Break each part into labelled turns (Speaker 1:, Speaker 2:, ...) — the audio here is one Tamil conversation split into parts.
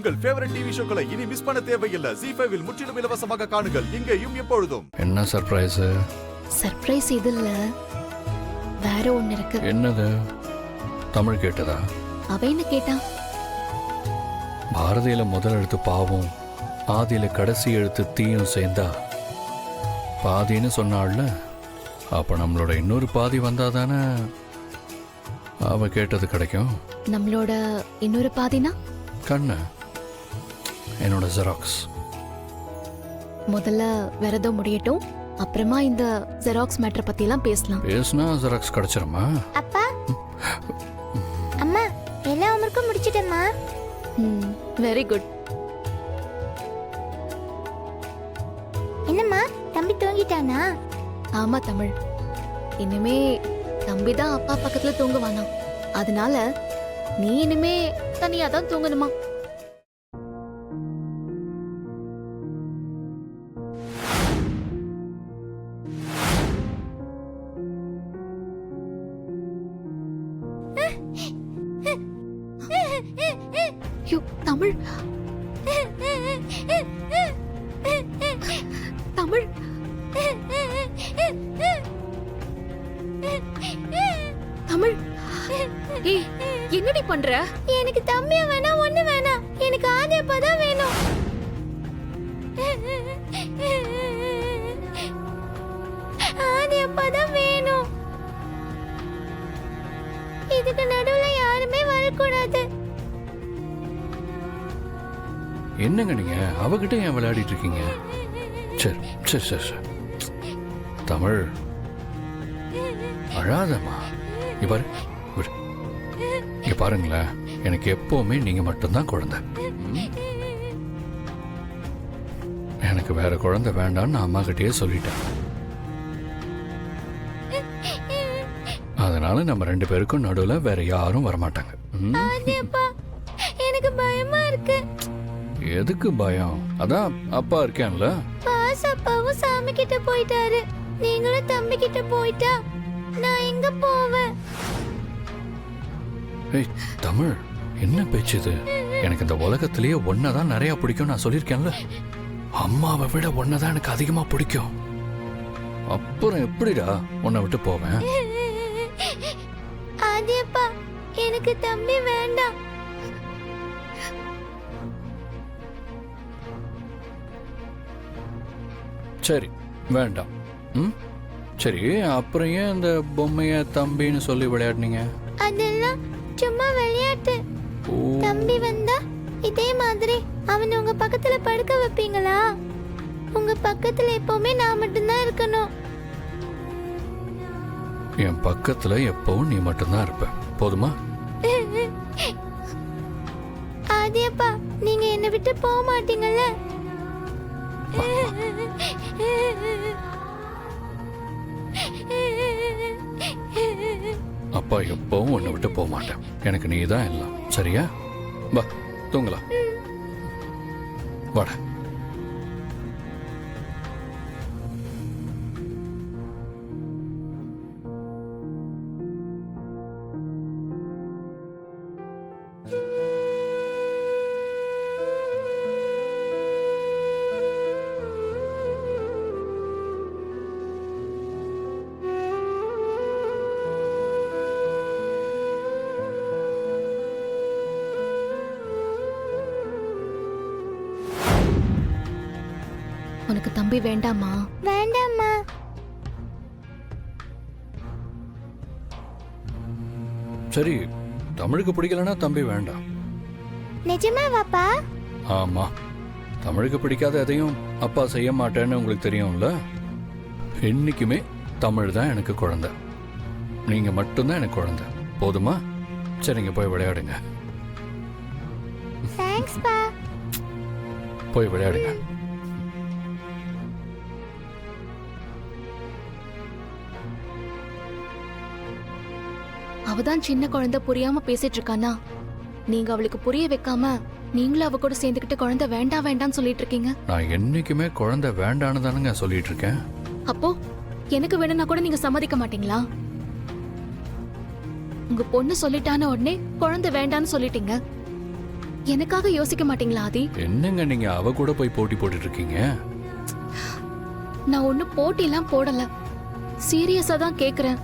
Speaker 1: உங்கள் ஃபேவரட் டிவி ஷோக்களை இனி மிஸ் பண்ண தேவையில்லை. ZEE5 இல் முற்றிலும் இலவசமாக காணுங்கள், இங்கேயும் எப்பொழுதும்.
Speaker 2: என்ன சர்ப்ரைஸ்?
Speaker 3: சர்ப்ரைஸ் இது இல்ல, வேற ஒண்ணு இருக்கு.
Speaker 2: என்னது? தமிழ் கேட்டதா?
Speaker 3: அவ என்ன கேட்டா?
Speaker 2: பாரதியில முதல் எழுத்து பாவும், ஆதியில கடைசி எழுத்து தீயும் சேர்ந்தா பாதின்னு சொன்னாள்ல. அப்ப நம்மளோட இன்னொரு பாதி வந்தாதானே அவ கேட்டது கிடைக்கும்.
Speaker 3: நம்மளோட இன்னொரு பாதினா?
Speaker 2: கண்ணு, என்னோட ஜெராக்ஸ்.
Speaker 3: முதல்ல வேற ஏதோ முடியட்டும், அப்புறமா இந்த ஜெராக்ஸ் மேட்டர் பத்தி எல்லாம் பேசலாம்.
Speaker 2: பேசினா ஜெராக்ஸ் கிடைச்சிருமா?
Speaker 4: அப்பா அம்மா எல்லா ஹோம்வொர்க்கும் முடிச்சிட்டேம்மா.
Speaker 3: Very good.
Speaker 4: என்னம்மா தம்பி தூங்கிட்டானா?
Speaker 3: ஆமா தமிழ், இனிமே தம்பி தான் அப்பா பக்கத்துல தூங்குவானா, அதனால நீ இனிமே தனியா தான் தூங்கணுமா. ஐயோ, தமிழ் தமிழ் தமிழ், ஏய் என்னடி பண்ற?
Speaker 4: எனக்கு தம்பியும் வேணாம், ஒண்ணு வேணாம், எனக்கு ஆதியப்பா தான் வேணும். ஆதியப்பா தான் வேணும். இதுக்கு நடுவுல யாருமே வரக்கூடாது.
Speaker 2: என்னங்க நீங்க அவகிட்ட ஏன் விளையாடிட்டு இருக்கீங்க? சரி சரி சரி சரி. தமிழ் அழாதம்மா. இவர் இங்க பாருங்களேன், எனக்கு எப்பவுமே நீங்க மட்டும்தான் குழந்தை. எனக்கு வேற குழந்தை வேண்டாம்னு நான் அம்மா கிட்டயே சொல்லிட்டேன். அதனால நம்ம ரெண்டு பேருக்கும் நடுவுல வேற யாரும் வரமாட்டாங்க.
Speaker 4: ஆதியப்பா எனக்கு பயமா இருக்கு.
Speaker 2: எதுக்கு பயம்? அதான் அப்பா இருக்கேன்ல.
Speaker 4: பாஸ் அப்பாவும் சாமி கிட்ட போயிட்டாரு, நீங்களும் தம்பி கிட்ட போயிட்டா நான் எங்க போவேன்?
Speaker 2: ஏய் தமிழ், என்ன பேச்சு இது? எனக்கு இந்த உலகத்திலேயே ஒன்னதான் நிறைய பிடிக்கும் நான் சொல்லியிருக்கேன்ல. அம்மாவை விட ஒன்னதான் எனக்கு அதிகமா பிடிக்கும். அப்புறம் எப்படிடா உன்னை விட்டு போவேன்?
Speaker 4: ஆதியப்பா எனக்கு தம்பி வேண்டாம்.
Speaker 2: சரி வேண்டாம். சரி, அப்புறம் ஏன் இந்த பொம்மைய தம்பின்னு சொல்லி விளையாடுனீங்க?
Speaker 4: அதெல்லாம் சும்மா விளையாட்டு.
Speaker 2: ஓ,
Speaker 4: தம்பி வந்தா இதே மாதிரி அவனை உங்க பக்கத்துல படுக்க வைப்பீங்களா? உங்க பக்கத்துல எப்பவுமே நான் மட்டும்தான் இருக்கணும்.
Speaker 2: என் பக்கத்துல எப்பவும் நீ மட்டும்தான் இருப்ப, போதுமா?
Speaker 4: ஆதியப்பா நீங்க என்னை விட்டு போக மாட்டீங்கல்ல?
Speaker 2: அப்பா எப்பவும் உன்னை விட்டு போக மாட்டேன். எனக்கு நீ தான் எல்லாம். சரியா? வா தூங்கலாம். வாடா.
Speaker 3: உனக்கு தம்பி வேண்டாமா?
Speaker 4: வேண்டாம்மா.
Speaker 2: சரி, தமிழுக்கு பிடிக்கலன்னா தம்பி வேண்டாம்.
Speaker 4: நிஜமாவாப்பா?
Speaker 2: ஆமா, தமிழுக்கு பிடிக்காத எதையும் அப்பா செய்ய மாட்டேன்னு உங்களுக்கு தெரியும்ல. என்னைக்குமே தமிழ் தான் எனக்கு குழந்தை, நீங்க மட்டும்தான் எனக்கு குழந்தை, போதுமா? சரிங்க, போய் விளையாடுங்க.
Speaker 4: தேங்க்ஸ் பா.
Speaker 2: போய் விளையாடுங்க.
Speaker 3: அவதான் சின்ன குழந்தை புரியாம பேசிட்டு இருக்கானா, நீங்க அவளுக்கு புரிய வைக்காம நீங்களும் அவ கூட சேர்ந்துக்கிட்டு குழந்தை வேண்டாம் வேண்டாம்னு சொல்லிட்டு இருக்கீங்க.
Speaker 2: நான் என்னைக்குமே குழந்தை வேண்டான்னு தானுங்க சொல்லிட்டு இருக்கேன்.
Speaker 3: அப்போ எனக்கு வேணும்னா கூட நீங்க சம்மதிக்க மாட்டீங்களா? உங்க பொண்ணு சொல்லிட்டான உடனே குழந்தை வேண்டான்னு சொல்லிட்டீங்க. எனக்காக யோசிக்க மாட்டீங்களா ஆதி?
Speaker 2: என்னங்க நீங்க அவ கூட போய் போட்டி போட்டுட்டு இருக்கீங்க?
Speaker 3: நான் ஒன்னும் போட்டிலாம் போடல, சீரியஸா தான் கேக்குறேன்.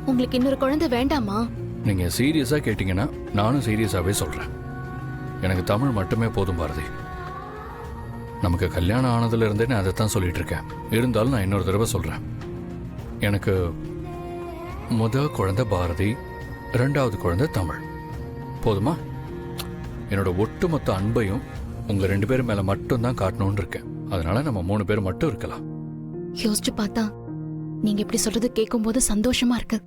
Speaker 3: உங்களுக்கு இன்னொரு குழந்தை வேண்டாமா?
Speaker 2: நீங்க சீரியஸா கேட்டீங்கன்னா நானும் சீரியஸாவே சொல்றேன். எனக்கு தமிழ் மட்டுமே போதும் பாரதி. நமக்கு கல்யாணம் ஆனதுல இருந்தே நான் அதை தான் சொல்லிட்டு இருக்கேன். இருந்தாலும் நான் இன்னொரு தடவை சொல்றேன். எனக்கு குழந்தை பாரதி, 2வது குழந்தை தமிழ். போதுமா? என்னோட ஒட்டுமொத்த அன்பையும் உங்க 2 பேரும் மேல மட்டும் தான் காட்டணும்னு இருக்கேன். அதனால நம்ம 3 பேர் மட்டும் இருக்கலாம்.
Speaker 3: யோசிச்சு பார்த்தா நீங்க இப்படி சொல்றது கேட்கும் போது சந்தோஷமா இருக்கு.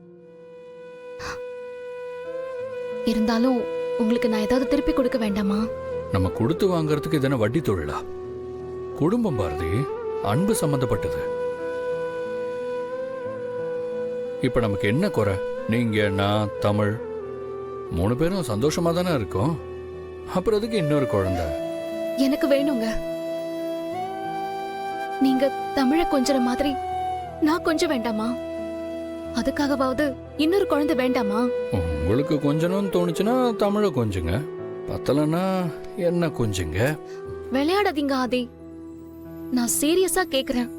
Speaker 3: இருந்தாலும் உங்களுக்கு நான் ஏதாவது திருப்பி கொடுக்க வேண்டாமா?
Speaker 2: நம்ம கொடுத்து வாங்கறதுக்கு இதென்ன வட்டி தொழிலா? குடும்பம் பாரதி, அன்பு சம்பந்தப்பட்டது. இப்ப நமக்கு என்ன குறை? நீங்க, நான், தமிழ் 3 பேரும் சந்தோஷமா தானே இருக்கோம். அப்புறம் அதுக்கு இன்னொரு குழந்தை?
Speaker 3: எனக்கு வேணுங்க. நீங்க தமிழ கொஞ்சற மாதிரி நான் கொஞ்சம் வேண்டாமா? அதுக்காகவாவது இன்னொரு குழந்தை வேண்டாமா?
Speaker 2: உங்களுக்கு கொஞ்சணும்னு தோணுச்சுன்னா தமிழ கொஞ்சுங்க, பத்தலன்னா என்ன கொஞ்சுங்க.
Speaker 3: விளையாடாதீங்க ஆதி, நான் சீரியஸா கேக்குறேன்.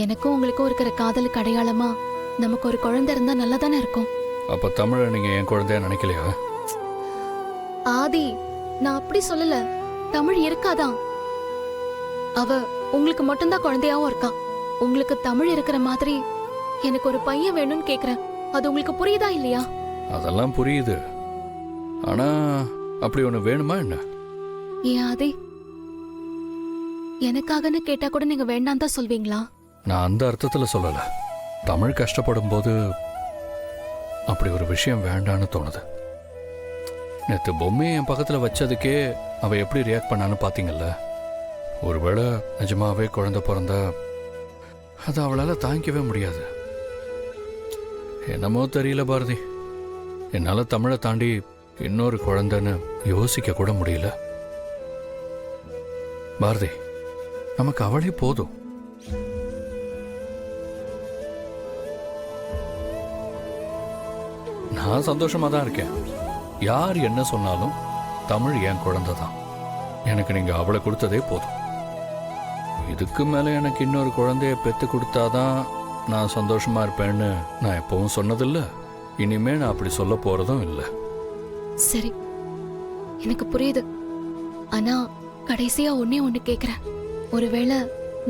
Speaker 3: எனக்கும் உங்களுக்கும் இருக்கிற காதலுக்கு அடையாளமா நமக்கு ஒரு குழந்தை இருந்தா நல்லா தானே இருக்கும்.
Speaker 2: அப்ப தமிழ நீங்க என் குழந்தைய நினைக்கலையா?
Speaker 3: ஆதி, நான் அப்படி சொல்லல. தமிழ் இருக்காதான், அவ உங்களுக்கு மட்டும்தான் குழந்தையாவும் இருக்கா. உங்களுக்கு தமிழ் இருக்கிற மாதிரி எனக்கு ஒரு பையன் வேணும்னு கேக்குறேன். அது உங்களுக்கு புரியுதா இல்லையா?
Speaker 2: அதெல்லாம் புரியுது. ஆனா அப்படி ஒண்ணு வேணுமா என்ன?
Speaker 3: ஏன் ஆதி, எனக்காகன்னு கேட்டா கூட நீங்க வேண்டாம் தான் சொல்வீங்களா?
Speaker 2: நான் அந்த அர்த்தத்துல சொல்லல. தமிழ் கஷ்டப்படும் போது அப்படி ஒரு விஷயம் வேண்டான்னு தோணுது. நேத்து பொம்மையை என் பக்கத்துல வச்சதுக்கே அவ எப்படி ரியாக்ட் பண்ணான்னு பாத்தீங்கல்ல. ஒருவேளை நிஜமாவே குழந்தை பிறந்தா அது அவளால தாங்கிக்கவே முடியாது. என்னமோ தெரியல பாரதி, என்னால தமிழை தாண்டி இன்னொரு குழந்தைன்னு யோசிக்க கூட முடியல. பாரதி, நமக்கு அவளே போதும். நான் சந்தோஷமா தான் இருக்கேன். யார் என்ன சொன்னாலும் தமிழ் என் குழந்தை தான். எனக்கு நீங்க அவளை கொடுத்ததே போதும். இதுக்கு மேல எனக்கு இன்னொரு குழந்தைய பெத்து கொடுத்தாதான் நான் சந்தோஷமா இருப்பேன்னு நான் எப்பவும் சொன்னதில்ல. இனிமே நான் அப்படி சொல்ல போறதும் இல்லை.
Speaker 3: சரி, எனக்கு புரியுது. ஆனா கடைசியா ஒண்ணு கேக்குறேன். ஒருவேளை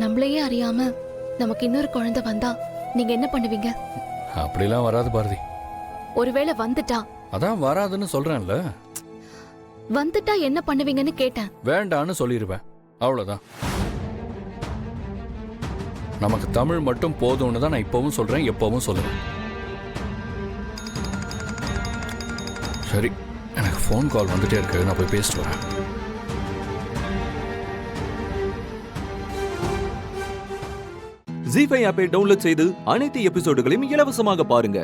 Speaker 3: நம்மளையே அறியாம நமக்கு இன்னொரு குழந்தை வந்தா நீங்க என்ன பண்ணுவீங்க?
Speaker 2: அப்படிலாம் வராது பாரதி.
Speaker 3: ஒருவேளை வந்துட்டா?
Speaker 2: அதான் வராதுன்னு சொல்றேன்ல.
Speaker 3: வந்துட்டா என்ன பண்ணுவீங்கன்னு கேட்டேன்.
Speaker 2: வேண்டான்னு சொல்லிடுவேன், அவ்வளவுதான். நமக்கு தமிழ் மட்டும் போதும்னு தான் நான் இப்பவும் சொல்றேன், எப்பவும் சொல்லுவேன். சரி, எனக்கு ஃபோன் கால் வந்துட்டே இருக்கு, நான் போய் பேசிட்டு வரேன்.
Speaker 5: ZEE5 ஆப்பை டவுன்லோட் செய்து அனைத்து எபிசோடுகளையும் இலவசமாக பாருங்க.